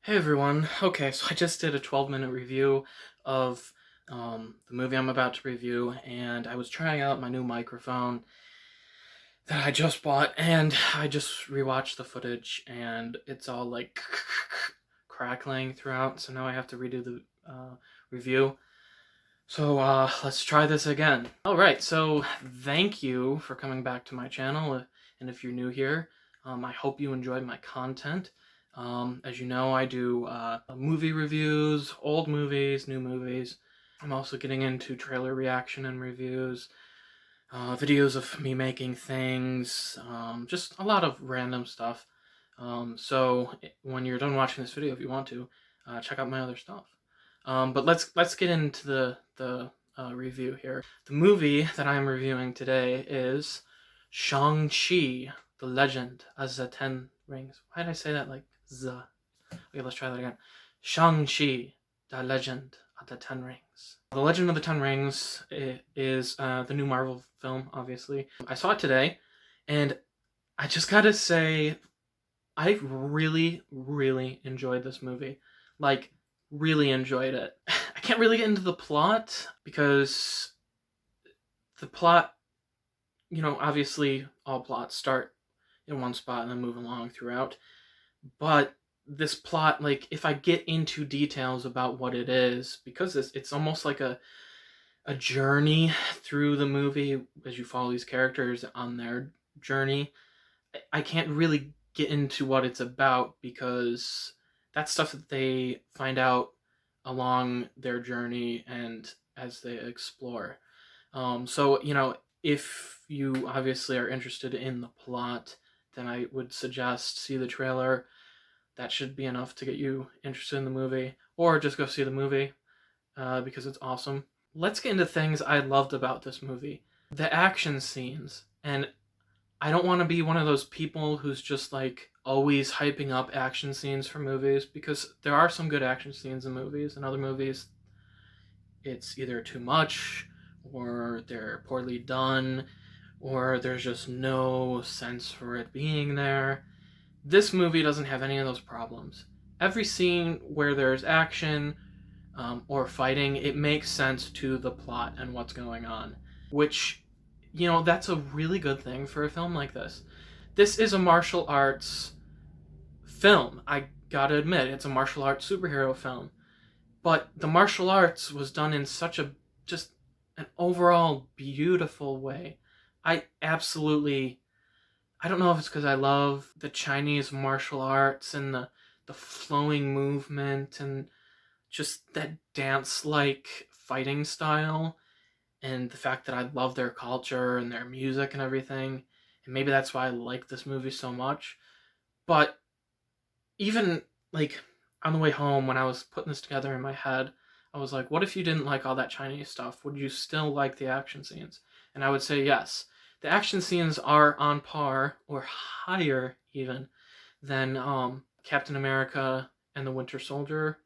Hey everyone. Okay, so I just did a 12-minute review of the movie I'm about to review, and I was trying out my new microphone that I just bought, and I just rewatched the footage, and it's all like crackling throughout, so now I have to redo the review. So let's try this again. Alright, so thank you for coming back to my channel, and if you're new here, I hope you enjoyed my content. As you know, I do movie reviews, old movies, new movies. I'm also getting into trailer reaction and reviews, videos of me making things, just a lot of random stuff. So when you're done watching this video, if you want to, check out my other stuff. But let's get into the review here. The movie that I'm reviewing today is Shang Chi, the Legend of the Ten Rings. Why did I say that like the? Okay, let's try that again. Shang Chi, the Legend of the Ten Rings. The Legend of the Ten Rings is the new Marvel film, obviously. I saw it today, and I just gotta say, I really, really enjoyed this movie. Like, really enjoyed it. I can't really get into the plot because the plot, obviously all plots start in one spot and then move along throughout. But this plot, like, if I get into details about what it is, because it's almost like a journey through the movie as you follow these characters on their journey, I can't really get into what it's about because that's stuff that they find out along their journey and as they explore. So, if you obviously are interested in the plot, then I would suggest see the trailer. That should be enough to get you interested in the movie, or just go see the movie because it's awesome. Let's get into things I loved about this movie. The action scenes, and I don't want to be one of those people who's just like always hyping up action scenes for movies, because there are some good action scenes in movies, and other movies it's either too much or they're poorly done or there's just no sense for it being there. This movie doesn't have any of those problems. Every scene where there's action or fighting, it makes sense to the plot and what's going on, which, that's a really good thing for a film like this. This is a martial arts film. I gotta admit, it's a martial arts superhero film. But the martial arts was done in such a, just an overall beautiful way. I absolutely, I don't know if it's because I love the Chinese martial arts and the flowing movement and just that dance-like fighting style, and the fact that I love their culture and their music and everything. And maybe that's why I like this movie so much. But even like on the way home when I was putting this together in my head, I was like, what if you didn't like all that Chinese stuff? Would you still like the action scenes? And I would say yes. The action scenes are on par or higher even than Captain America and the Winter Soldier,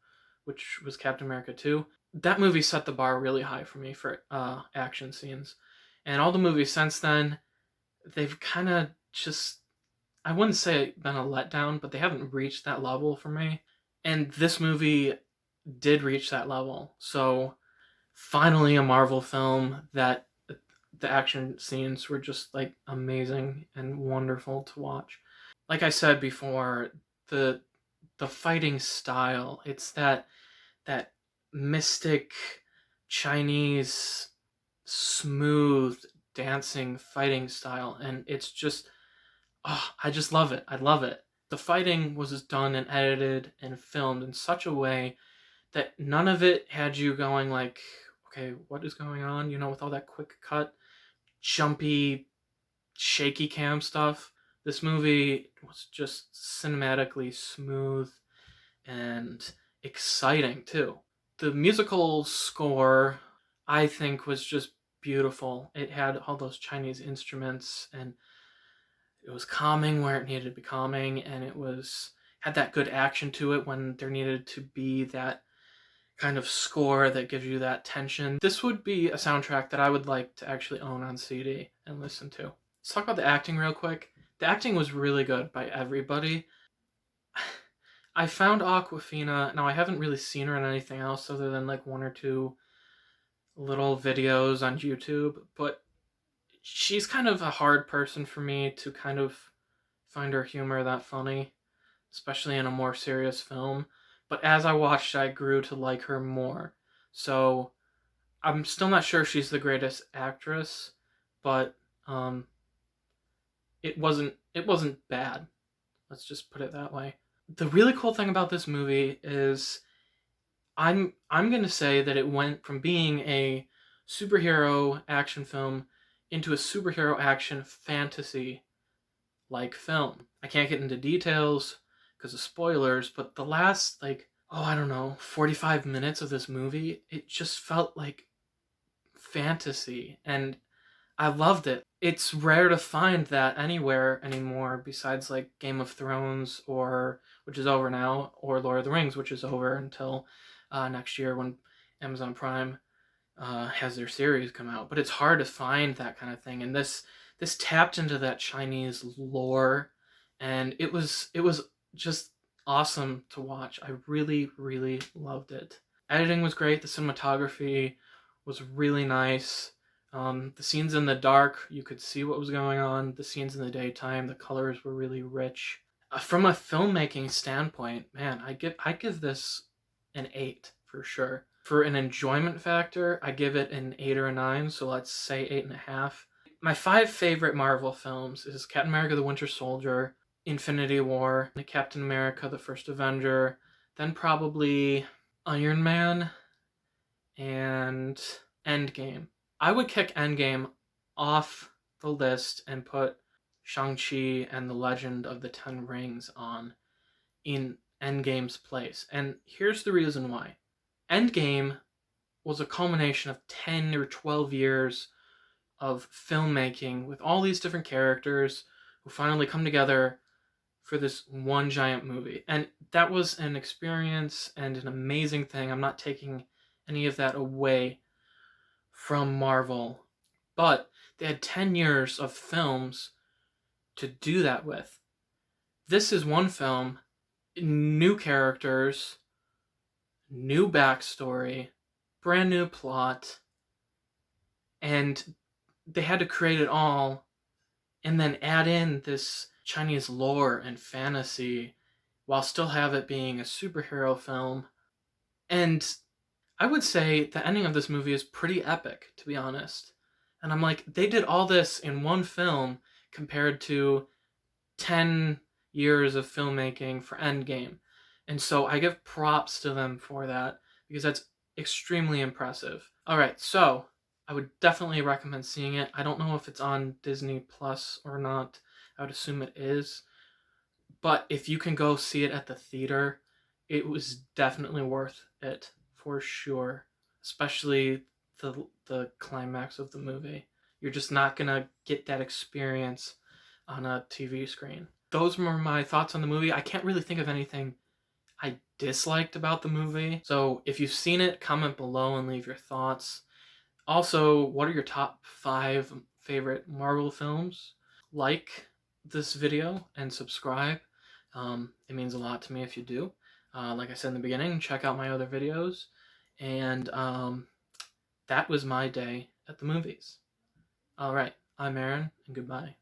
which was Captain America 2. That movie set the bar really high for me for action scenes. And all the movies since then, they've kind of just, I wouldn't say been a letdown, but they haven't reached that level for me. And this movie did reach that level. So finally a Marvel film that the action scenes were just like amazing and wonderful to watch. Like I said before, the the fighting style, it's that mystic Chinese smooth dancing fighting style, and it's just, oh, I just love it. I love it. The fighting was done and edited and filmed in such a way that none of it had you going like, okay, what is going on? With all that quick cut, jumpy, shaky cam stuff. This movie was just cinematically smooth and exciting too. The musical score, I think, was just beautiful. It had all those Chinese instruments, and it was calming where it needed to be calming, and it was had that good action to it when there needed to be that kind of score that gives you that tension. This would be a soundtrack that I would like to actually own on CD and listen to. Let's talk about the acting real quick. The acting was really good by everybody. I found Aquafina. Now, I haven't really seen her in anything else other than like one or two little videos on YouTube, but she's kind of a hard person for me to kind of find her humor that funny, especially in a more serious film. But as I watched, I grew to like her more. So I'm still not sure she's the greatest actress, but um, it wasn't bad. Let's just put it that way. The really cool thing about this movie is I'm gonna say that it went from being a superhero action film into a superhero action fantasy like film. I can't get into details because of spoilers, but the last like I don't know, 45 minutes of this movie, it just felt like fantasy and I loved it. It's rare to find that anywhere anymore besides like Game of Thrones or which is over now or Lord of the Rings which is over until next year when Amazon Prime has their series come out. But it's hard to find that kind of thing and this tapped into that Chinese lore and it was just awesome to watch. I really really loved it. Editing was great, the cinematography was really nice. The scenes in the dark, you could see what was going on. The scenes in the daytime, the colors were really rich. From a filmmaking standpoint, man, I give this an 8 for sure. For an enjoyment factor, I give it an 8 or a 9. So let's say 8.5. My 5 favorite Marvel films is Captain America: The Winter Soldier, Infinity War, Captain America: The First Avenger, then probably Iron Man and Endgame. I would kick Endgame off the list and put Shang Chi and the Legend of the Ten Rings on in Endgame's place. And here's the reason why. Endgame was a culmination of 10 or 12 years of filmmaking with all these different characters who finally come together for this one giant movie. And that was an experience and an amazing thing. I'm not taking any of that away from Marvel. But they had 10 years of films to do that with. This is one film, new characters, new backstory, brand new plot, and they had to create it all and then add in this Chinese lore and fantasy while still have it being a superhero film. And I would say the ending of this movie is pretty epic, to be honest. And I'm like, they did all this in one film compared to 10 years of filmmaking for Endgame. And so I give props to them for that because that's extremely impressive. All right, so I would definitely recommend seeing it. I don't know if it's on Disney Plus or not. I would assume it is. But if you can go see it at the theater, it was definitely worth it for sure. Especially the climax of the movie. You're just not gonna get that experience on a TV screen. Those were my thoughts on the movie. I can't really think of anything I disliked about the movie. So if you've seen it, comment below and leave your thoughts. Also, what are your top 5 favorite Marvel films? Like this video and subscribe. It means a lot to me if you do. Like I said in the beginning, check out my other videos. And that was my day at the movies. All right, I'm Aaron, and goodbye.